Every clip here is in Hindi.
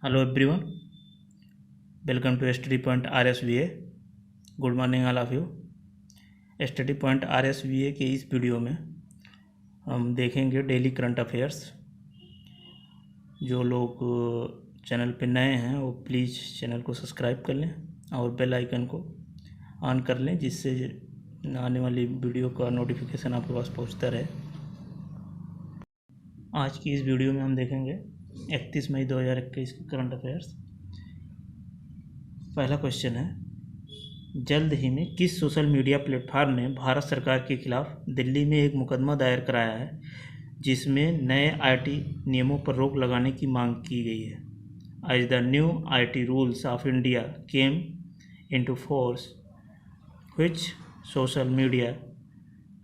Hello everyone, welcome to Study Point RSVA. Good morning all of you. Study point RSVA के इस वीडियो में हम देखेंगे डेली करंट अफेयर्स। जो लोग चैनल पे नए हैं वो प्लीज़ चैनल को सब्सक्राइब कर लें और बेल आइकन को ऑन कर लें, जिससे आने वाली वीडियो का नोटिफिकेशन आपके पास पहुंचता रहे। आज की इस वीडियो में हम देखेंगे 31 मई 2021 के करंट अफेयर्स। पहला क्वेश्चन है, जल्द ही में किस सोशल मीडिया प्लेटफॉर्म ने भारत सरकार के खिलाफ दिल्ली में एक मुकदमा दायर कराया है जिसमें नए आईटी नियमों पर रोक लगाने की मांग की गई है? As the new IT rules of India came into force, which social media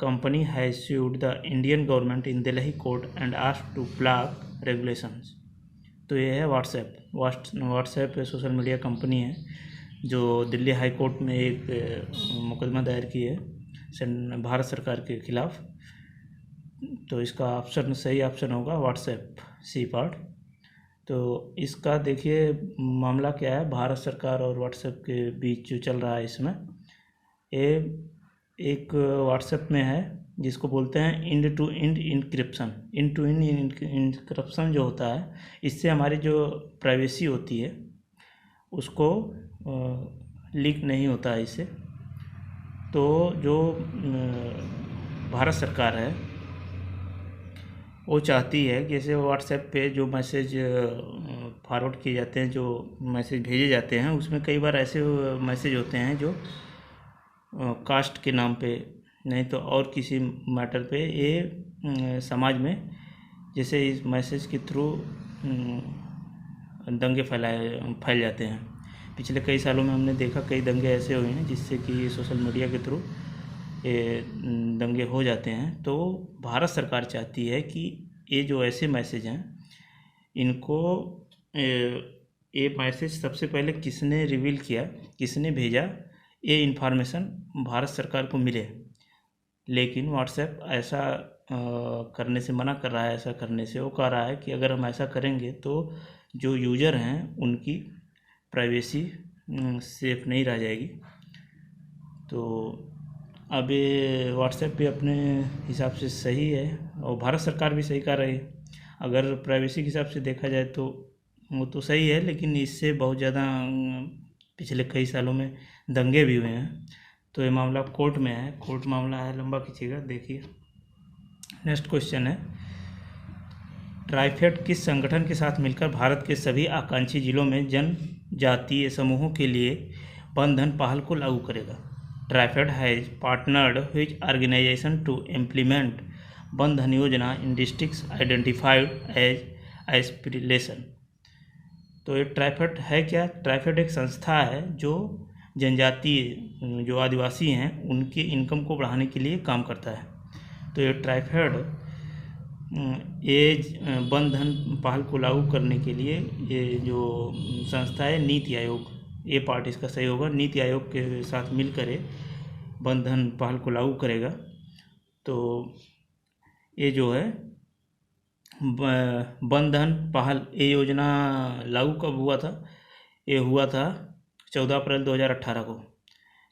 company has sued the Indian government in Delhi court and asked to block regulations? तो ये है व्हाट्सएप सोशल मीडिया कंपनी है जो दिल्ली हाई कोर्ट में एक मुकदमा दायर की है भारत सरकार के खिलाफ। तो इसका ऑप्शन सही ऑप्शन होगा व्हाट्सएप, सी पार्ट। तो इसका देखिए मामला क्या है, भारत सरकार और व्हाट्सएप के बीच जो चल रहा है इसमें, ये एक व्हाट्सएप में है जिसको बोलते हैं end to end encryption. End to end encryption जो होता है, इससे हमारी जो प्राइवेसी होती है उसको लीक नहीं होता है इससे। तो जो भारत सरकार है वो चाहती है कि जैसे व्हाट्सएप पे जो मैसेज फॉरवर्ड किए जाते हैं, जो मैसेज भेजे जाते हैं, उसमें कई बार ऐसे मैसेज होते हैं जो कास्ट के नाम पे नहीं तो और किसी मैटर पे ये समाज में जैसे इस मैसेज के थ्रू दंगे फैल जाते हैं। पिछले कई सालों में हमने देखा कई दंगे ऐसे हुए हैं जिससे कि सोशल मीडिया के थ्रू ये दंगे हो जाते हैं। तो भारत सरकार चाहती है कि ये जो ऐसे मैसेज हैं इनको ये मैसेज सबसे पहले किसने रिवील किया, किसने भेजा, ये इन्फॉर्मेशन भारत सरकार को मिले। लेकिन व्हाट्सएप ऐसा करने से मना कर रहा है। ऐसा करने से वो कह रहा है कि अगर हम ऐसा करेंगे तो जो यूज़र हैं उनकी प्राइवेसी सेफ नहीं रह जाएगी। तो अब ये व्हाट्सएप पे अपने हिसाब से सही है और भारत सरकार भी सही कर रही है। अगर प्राइवेसी के हिसाब से देखा जाए तो वो तो सही है, लेकिन इससे बहुत ज़्यादा पिछले कई सालों में दंगे भी हुए हैं। तो ये मामला कोर्ट में है, कोर्ट मामला है, लंबा खींचेगा, देखिए। नेक्स्ट क्वेश्चन है, ट्राइफेड किस संगठन के साथ मिलकर भारत के सभी आकांक्षी जिलों में जनजातीय समूहों के लिए वन धन पहल को लागू करेगा? TRIFED has partnered which organisation to implement Van Dhan Yojana in districts identified as aspiration. तो ये ट्राइफेड है क्या? ट्राइफेड एक संस्था है जो जनजातीय जो आदिवासी हैं उनके इनकम को बढ़ाने के लिए काम करता है। तो ये ट्राइफेड ये वन धन पहल को लागू करने के लिए ये जो संस्था है नीति आयोग, ये पार्ट इसका सही होगा, नीति आयोग के साथ मिलकर ये वन धन पहल को लागू करेगा। तो ये जो है वन धन पहल, ये योजना लागू कब हुआ था? ये हुआ था 14 अप्रैल 2018 को।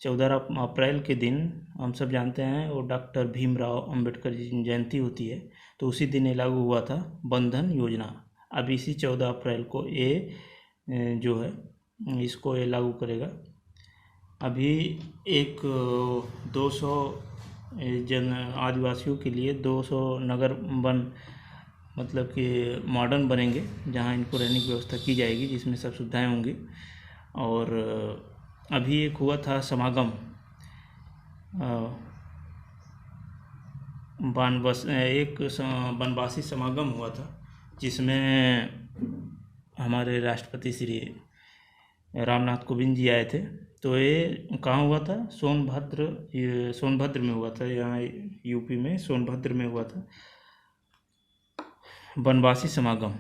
14 अप्रैल के दिन हम सब जानते हैं वो डॉक्टर भीमराव अंबेडकर जी की जयंती होती है, तो उसी दिन ये लागू हुआ था वन धन योजना। अब इसी 14 अप्रैल को ये जो है इसको ये लागू करेगा। अभी एक 200 जन आदिवासियों के लिए 200 नगर वन मतलब कि मॉडर्न बनेंगे जहाँ इनको रहने की व्यवस्था की जाएगी, जिसमें सब सुविधाएं होंगी। और अभी एक हुआ था समागम, एक वनवासी समागम हुआ था जिसमें हमारे राष्ट्रपति श्री रामनाथ कोविंद जी आए थे। तो ये कहाँ हुआ था? सोनभद्र में हुआ था, यहाँ यूपी में सोनभद्र में हुआ था वनवासी समागम।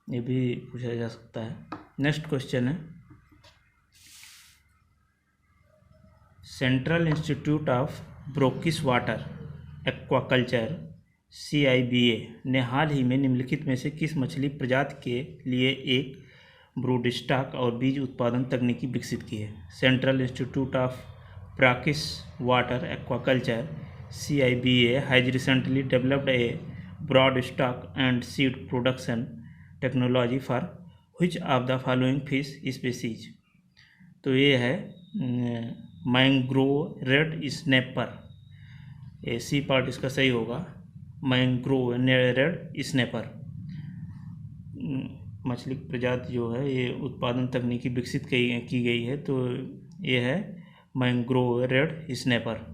ये भी पूछा जा सकता है। नेक्स्ट क्वेश्चन है, central institute of brackish water aquaculture CIBA ने हाल ही में निम्नलिखित में से किस मछली प्रजाति के लिए एक ब्रूड स्टॉक और बीज उत्पादन तकनीकी विकसित की है। Central institute of brackish water aquaculture CIBA has recently developed a brood stock and seed production technology for which of the following fish species. तो ये है मैंग्रोव रेड स्नैपर, ये सी पार्ट इसका सही होगा, मैंग्रोव रेड स्नैपर मछली प्रजाति जो है ये उत्पादन तकनीकी विकसित की गई है, तो ये है मैंग्रोव रेड स्नैपर।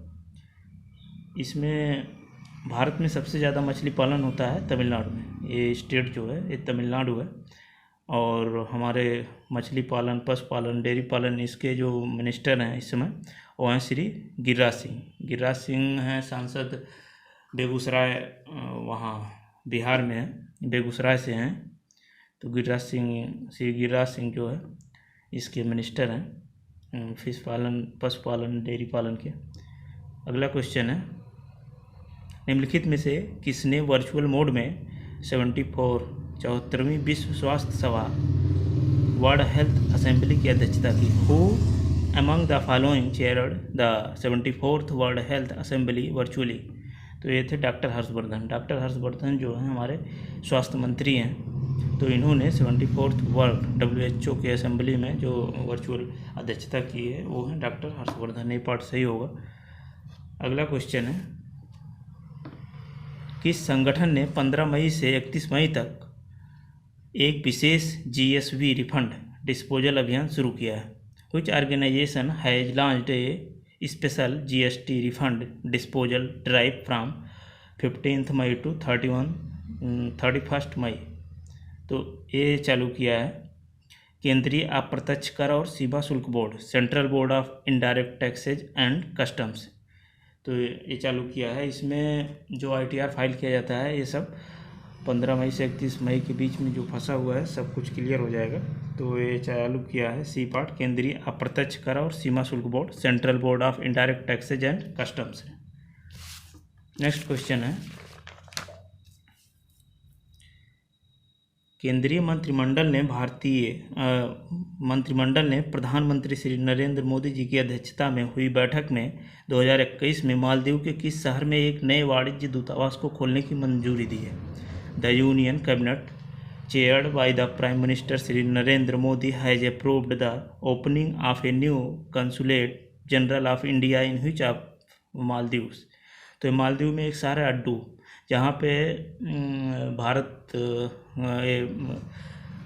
इसमें भारत में सबसे ज़्यादा मछली पालन होता है तमिलनाडु में, ये स्टेट जो है ये तमिलनाडु है। और हमारे मछली पालन, पशुपालन, डेयरी पालन इसके जो मिनिस्टर हैं इस समय वो हैं श्री गिरिराज सिंह। गिरिराज सिंह हैं सांसद बेगूसराय, वहाँ बिहार में है, बेगूसराय से हैं। तो श्री गिरिराज सिंह जो है इसके मिनिस्टर हैं फिश पालन, पशुपालन, डेयरी पालन के। अगला क्वेश्चन है, निम्नलिखित में से किसने वर्चुअल मोड में 74वीं विश्व स्वास्थ्य सभा वर्ल्ड हेल्थ असेंबली की अध्यक्षता की? Who among the following chaired the 74th world health assembly virtually? तो ये थे डॉक्टर हर्षवर्धन। डॉक्टर हर्षवर्धन जो हैं हमारे स्वास्थ्य मंत्री हैं, तो इन्होंने 74th वर्ल्ड WHO के असेंबली में जो वर्चुअल अध्यक्षता की है वो हैं डॉक्टर हर्षवर्धन। ये पार्ट सही होगा। अगला क्वेश्चन है, किस संगठन ने 15 मई से 31 मई तक एक विशेष GSV रिफंड डिस्पोजल अभियान शुरू किया है? Which organisation has launched a special GST refund disposal drive from 15 May to 31 May? तो ये चालू किया है केंद्रीय अप्रत्यक्ष कर और सीमा शुल्क board, central board of indirect taxes and customs. तो ये चालू किया है। इसमें जो ITR फाइल किया जाता है ये सब 15 मई से 31 मई के बीच में जो फंसा हुआ है सब कुछ क्लियर हो जाएगा। तो ये चालू किया है सी पार्ट, केंद्रीय अप्रत्यक्ष कर और सीमा शुल्क board, central board of indirect taxes and customs. Next question है, केंद्रीय मंत्रिमंडल ने प्रधानमंत्री श्री नरेंद्र मोदी जी की अध्यक्षता में हुई बैठक में 2021 में मालदीव के किस शहर में एक नए वाणिज्य दूतावास को खोलने की मंजूरी दी है? The union cabinet chaired by the prime minister Shri Narendra Modi has approved the opening of a new consulate general of India in which of Maldives. तो मालदीव में एक शहर है अड्डू, जहाँ पे भारत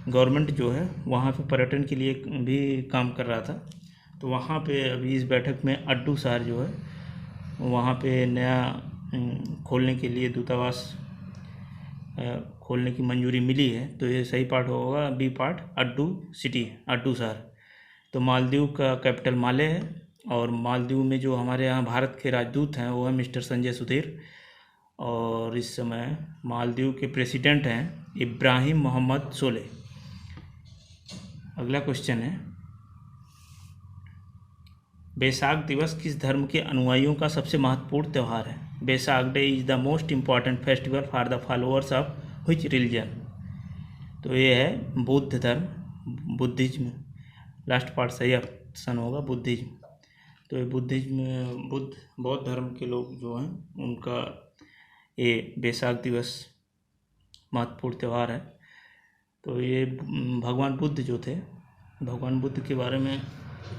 गवर्नमेंट जो है वहाँ पे पर्यटन के लिए भी काम कर रहा था। तो वहाँ पे अभी इस बैठक में अड्डू शहर जो है वहाँ पे नया खोलने के लिए दूतावास खोलने की मंजूरी मिली है। तो ये सही पार्ट होगा, B part, Addu city, Addu शहर। तो मालदीव का कैपिटल माले है और मालदीव में जो हमारे यहाँ भारत के राजदूत हैं वो है मिस्टर संजय सुधीर, और इस समय मालदीव के प्रेसिडेंट हैं इब्राहिम मोहम्मद सोले। अगला क्वेश्चन है, बैसाख दिवस किस धर्म के अनुयायियों का सबसे महत्वपूर्ण त्यौहार है? Baisakh day is the most important festival for the followers of which religion? तो ये है बौद्ध धर्म, बुद्धिज्म। लास्ट पार्ट सही ऑप्शन होगा, बुद्धिज्म। तो ये बुद्धिज्म, बौद्ध धर्म के लोग जो हैं उनका ये बैसाख दिवस महत्वपूर्ण त्यौहार है। तो ये भगवान बुद्ध जो थे, भगवान बुद्ध के बारे में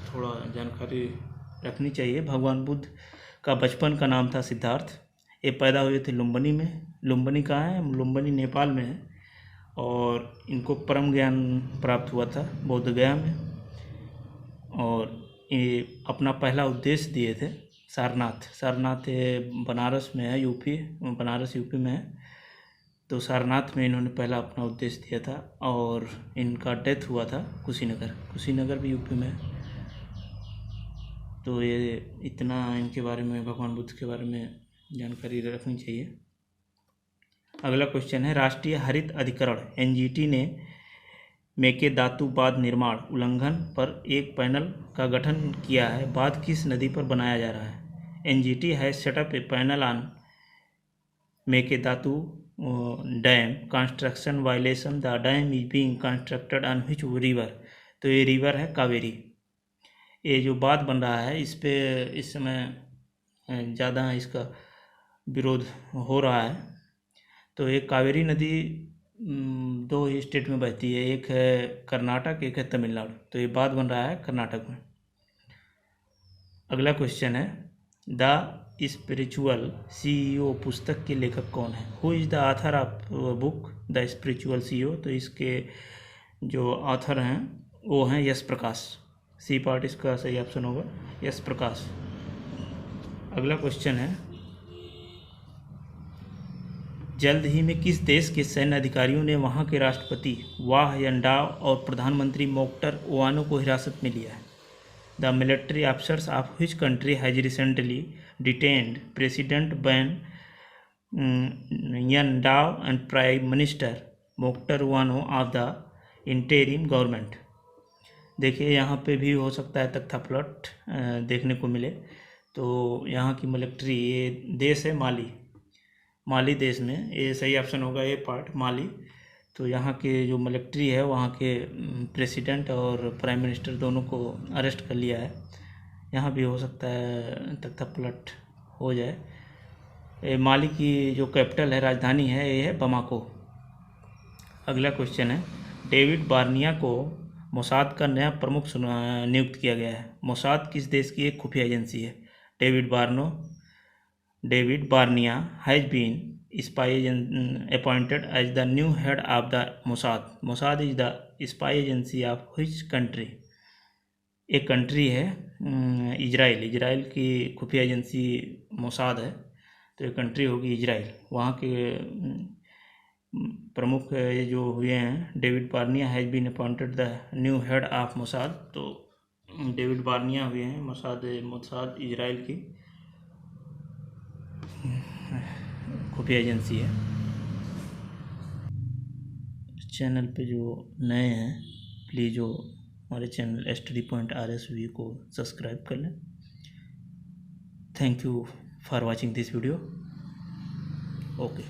थोड़ा जानकारी रखनी चाहिए। भगवान बुद्ध का बचपन का नाम था सिद्धार्थ। ये पैदा हुए थे लुम्बिनी में। लुम्बिनी कहाँ है? लुम्बिनी नेपाल में है। और इनको परम ज्ञान प्राप्त हुआ था बौद्ध गया में, और ये अपना पहला उपदेश दिए थे सारनाथ। सारनाथ बनारस में है, यूपी, बनारस यूपी में है। तो सारनाथ में इन्होंने पहला अपना उपदेश दिया था, और इनका डेथ हुआ था कुशीनगर भी यूपी में है। तो ये इतना इनके बारे में, भगवान बुद्ध के बारे में जानकारी रखनी चाहिए। अगला क्वेश्चन है, राष्ट्रीय हरित अधिकरण NGT ने मेकेदातु बांध निर्माण उल्लंघन पर एक पैनल का गठन किया है। बांध किस नदी पर बनाया जा रहा है? NGT has set up A panel on Mekedatu dam construction violation, the dam is being constructed on which river. तो ये रिवर है कावेरी। ये जो बात बन रहा है इस पे इस समय ज़्यादा इसका विरोध हो रहा है। तो ये कावेरी नदी दो ही स्टेट में बहती है, एक है कर्नाटक, एक है तमिलनाडु। तो ये बात बन रहा है कर्नाटक में। अगला क्वेश्चन है, द स्पिरिचुअल सीईओ पुस्तक के लेखक कौन है? Who is the author of book the spiritual CEO? तो इसके जो ऑथर हैं वो हैं यश प्रकाश। सी पार्ट इसका सही ऑप्शन होगा, यश प्रकाश। अगला क्वेश्चन है, जल्द ही में किस देश के सैन्य अधिकारियों ने वहां के राष्ट्रपति वाह यंडाव और प्रधानमंत्री मोक्टर ओवानो को हिरासत में लिया है? The military officers of which country has recently detained president Bah Ndaw and prime minister Moctar Ouane of the interim government. देखिए यहाँ पे भी हो सकता है तख्ता पलट देखने को मिले। तो यहाँ की मिलिट्री, ये देश है माली, माली देश में, ये सही ऑप्शन होगा ए पार्ट, माली। तो यहाँ के जो मिलिट्री है वहाँ के प्रेसिडेंट और प्राइम मिनिस्टर दोनों को अरेस्ट कर लिया है। यहाँ भी हो सकता है तख्ता पलट हो जाए। माली की जो कैपिटल है, राजधानी है, ये है बमाको। अगला क्वेश्चन है, डेविड बार्निया को मोसाद का नया प्रमुख नियुक्त किया गया है। मोसाद किस देश की एक खुफिया एजेंसी है? David Barnea has been spy appointed as the new head of the Mossad. Mossad is the spy agency of which country? एक कंट्री है इजराइल, इजराइल की खुफिया एजेंसी मोसाद है। तो ये कंट्री होगी इजराइल। वहाँ के प्रमुख ये जो हुए हैं, David Barnea has been appointed the new head of Mossad. तो डेविड बार्निया हुए हैं मोसाद इजराइल की खुफिया एजेंसी है। चैनल पे जो नए हैं प्लीज़ जो हमारे चैनल स्टडी पॉइंट RSV को सब्सक्राइब कर लें। Thank you for watching this video. Okay.